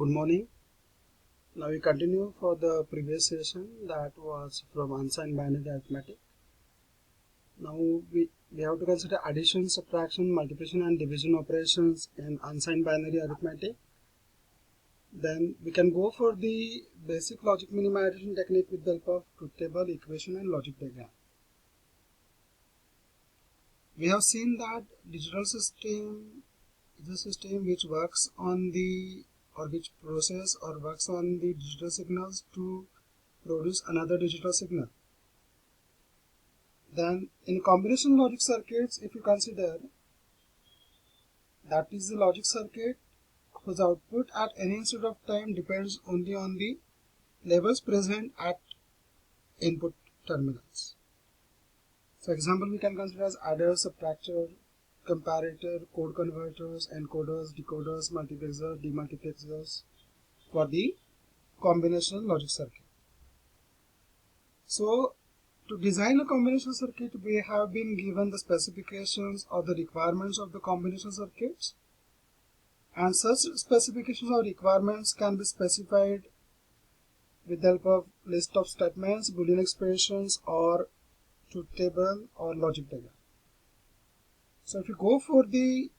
Good morning. Now we continue for the previous session that was from unsigned binary arithmetic. Now we have to consider addition, subtraction, multiplication and division operations in unsigned binary arithmetic. Then we can go for the basic logic minimization technique with the help of truth table, equation and logic diagram. We have seen that digital system is a system which works on the which process or works on the digital signals to produce another digital signal. Then in combination logic circuits, if you consider, that is the logic circuit whose output at any instant of time depends only on the levels present at input terminals. So example we can consider as adder, subtractor, comparator, code converters, encoders, decoders, multiplexers, demultiplexers for the combinational logic circuit. So to design a combinational circuit, we have been given the specifications or the requirements of the combinational circuits, and such specifications or requirements can be specified with the help of list of statements, Boolean expressions, or truth table or logic diagram. So if you go for the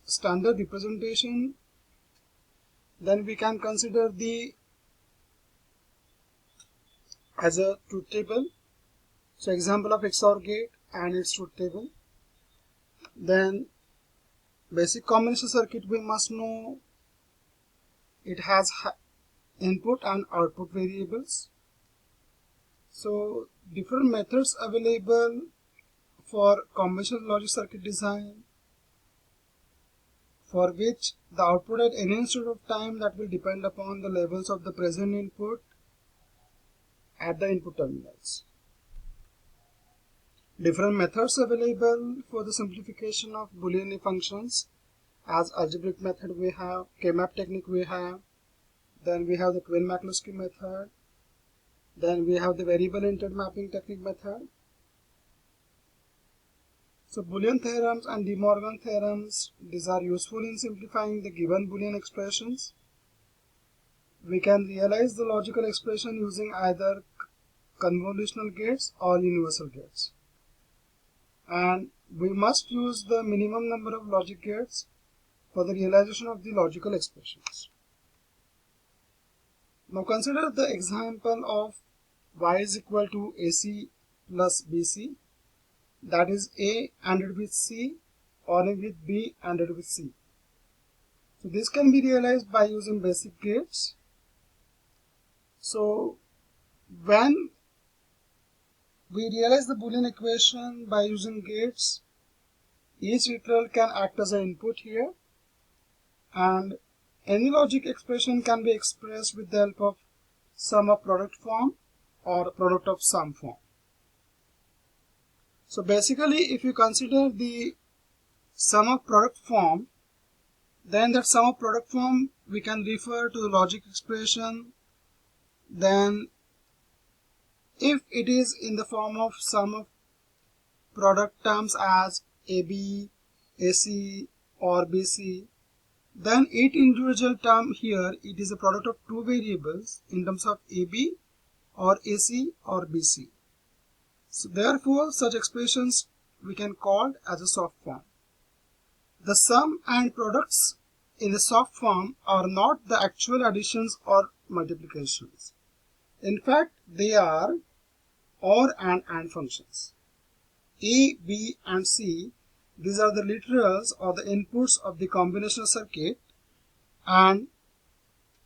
standard representation, then we can consider the as a truth table. So example of XOR gate and its truth table. Then basic combination circuit, we must know it has input and output variables. So different methods available for combinational logic circuit design, for which the output at any instant of time that will depend upon the levels of the present input at the input terminals. Different methods available for the simplification of Boolean functions, as algebraic method we have, K-map technique we have, then we have the Quine-Maklowski method, then we have the variable intent mapping technique method. So Boolean theorems and De Morgan theorems, these are useful in simplifying the given Boolean expressions. We can realize the logical expression using either convolutional gates or universal gates. And we must use the minimum number of logic gates for the realization of the logical expressions. Now consider the example of y is equal to AC plus BC, that is A ANDed with C or A with B ANDed with C. So this can be realized by using basic gates. So when we realize the Boolean equation by using gates, each literal can act as an input here, and any logic expression can be expressed with the help of sum of product form or product of sum form. So basically, if you consider the sum of product form, then that sum of product form we can refer to the logic expression. Then if it is in the form of sum of product terms as AB, AC or BC, then each individual term here, it is a product of two variables in terms of AB or AC or BC. So therefore, such expressions we can call as a soft form. The sum and products in the soft form are not the actual additions or multiplications. In fact, they are OR and AND functions. A, B and C, these are the literals or the inputs of the combinational circuit, and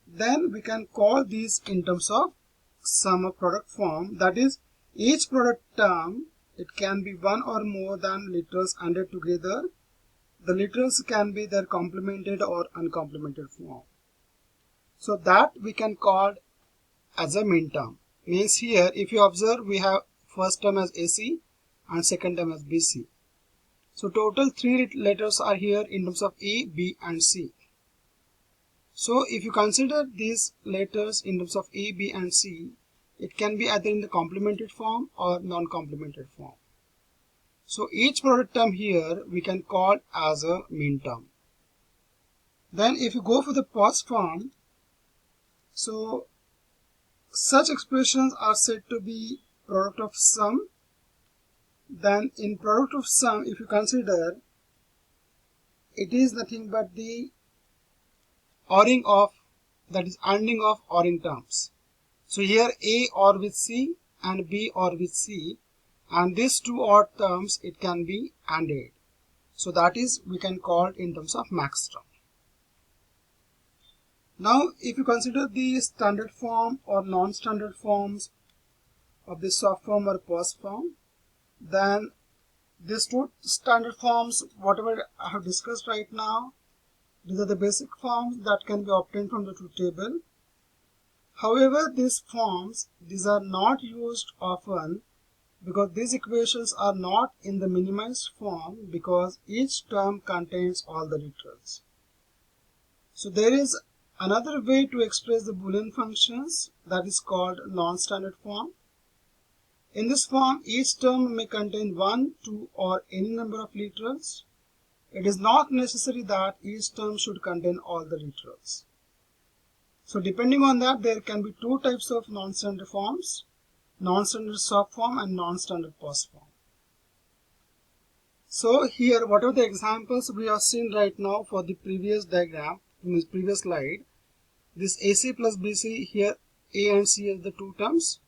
then we can call these in terms of sum of product form, that is each product term, it can be one or more than literals ANDed together. The literals can be their complemented or uncomplemented form. So that we can call as a min term. Means here if you observe, we have first term as AC and second term as BC. So total three letters are here in terms of A, B and C. So if you consider these letters in terms of A, B and C, it can be either in the complemented form or non-complemented form. So each product term here we can call as a min term. Then if you go for the pos form, So such expressions are said to be product of sum. Then in product of sum, if you consider, it is nothing but the ORing of, that is ANDing of ORing terms. So here A OR with C and B OR with C, and these two OR terms, it can be ANDed. So that is, we can call it in terms of max term. Now if you consider the standard form or non-standard forms of the soft form or POS form, then these two standard forms, whatever I have discussed right now, these are the basic forms that can be obtained from the truth table. However, these forms, these are not used often because these equations are not in the minimized form, because each term contains all the literals. So there is another way to express the Boolean functions, that is called non-standard form. In this form, each term may contain 1, 2 or any number of literals. It is not necessary that each term should contain all the literals. So depending on that, there can be two types of non-standard forms: non-standard soft form and non-standard POS form. So here, what are the examples we have seen right now for the previous diagram, in this previous slide? This AC plus BC, here A and C is the two terms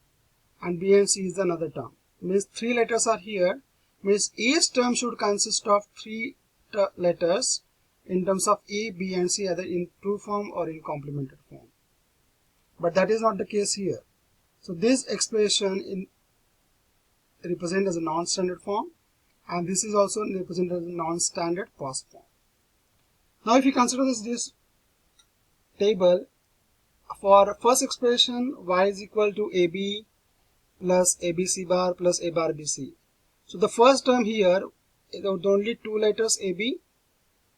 and B and C is another term. Means three letters are here. Means each term should consist of three letters in terms of A, B and C, either in true form or in complemented form. But that is not the case here. So this expression represented as a non-standard form, and this is also represented as a non-standard POS form. Now if you consider this table, for first expression y is equal to AB plus ABC bar plus A bar BC. So the first term here is only two letters AB.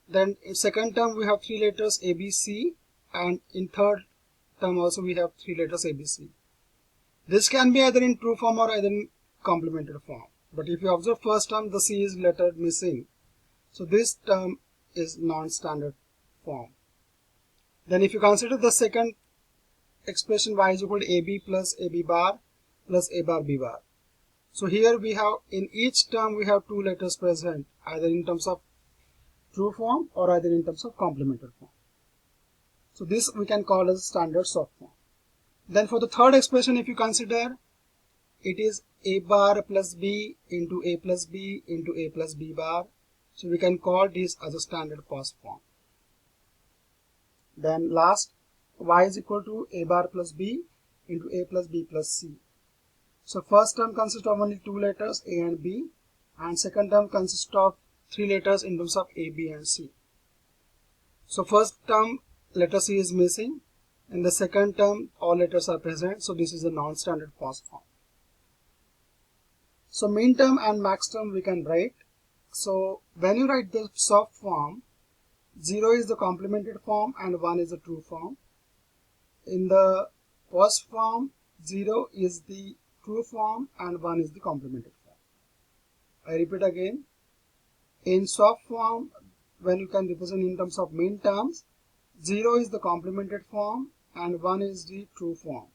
Then in second term we have three letters ABC, and in third term also we have three letters ABC. This can be either in true form or either in complemented form. But if you observe first term, the C is letter missing. So this term is non-standard form. Then if you consider the second expression y is equal to AB plus AB bar plus A bar B bar. So here we have, in each term we have two letters present, either in terms of true form or either in terms of complemented form. So this we can call as standard soft form. Then for the third expression, if you consider, it is A bar plus B into A plus B into A plus B bar. So we can call this as a standard POS form. Then last, y is equal to A bar plus B into A plus B plus C. So first term consists of only two letters A and B, and second term consists of three letters in terms of A, B and C. So first term letter C is missing. In the second term all letters are present, so this is a non-standard POS form. So min term and max term we can write. So when you write the soft form, 0 is the complemented form and 1 is the true form. In the POS form, 0 is the true form and 1 is the complemented form. I repeat again. In soft form, when you can represent in terms of min terms, 0 is the complemented form and 1 is the true form.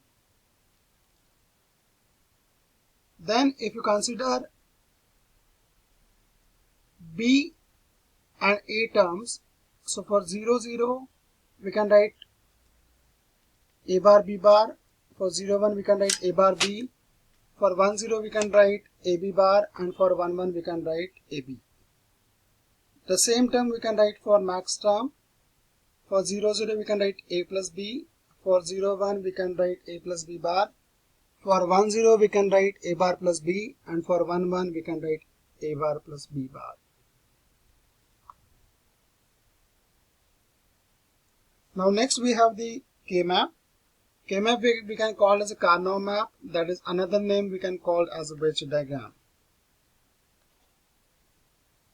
Then if you consider B and A terms, so for 0, 0 we can write A bar B bar, for 0, 1 we can write A bar B, for 1, 0 we can write AB bar, and for 1, 1 we can write AB. The same term we can write for max term. For 0, 0 we can write A plus B, for 0, 1 we can write A plus B bar, for 1, 0 we can write A bar plus B, and for 1, 1 we can write A bar plus B bar. Now next we have the K-map. K-map we can call as a Karnaugh map, that is another name we can call as a wedge diagram.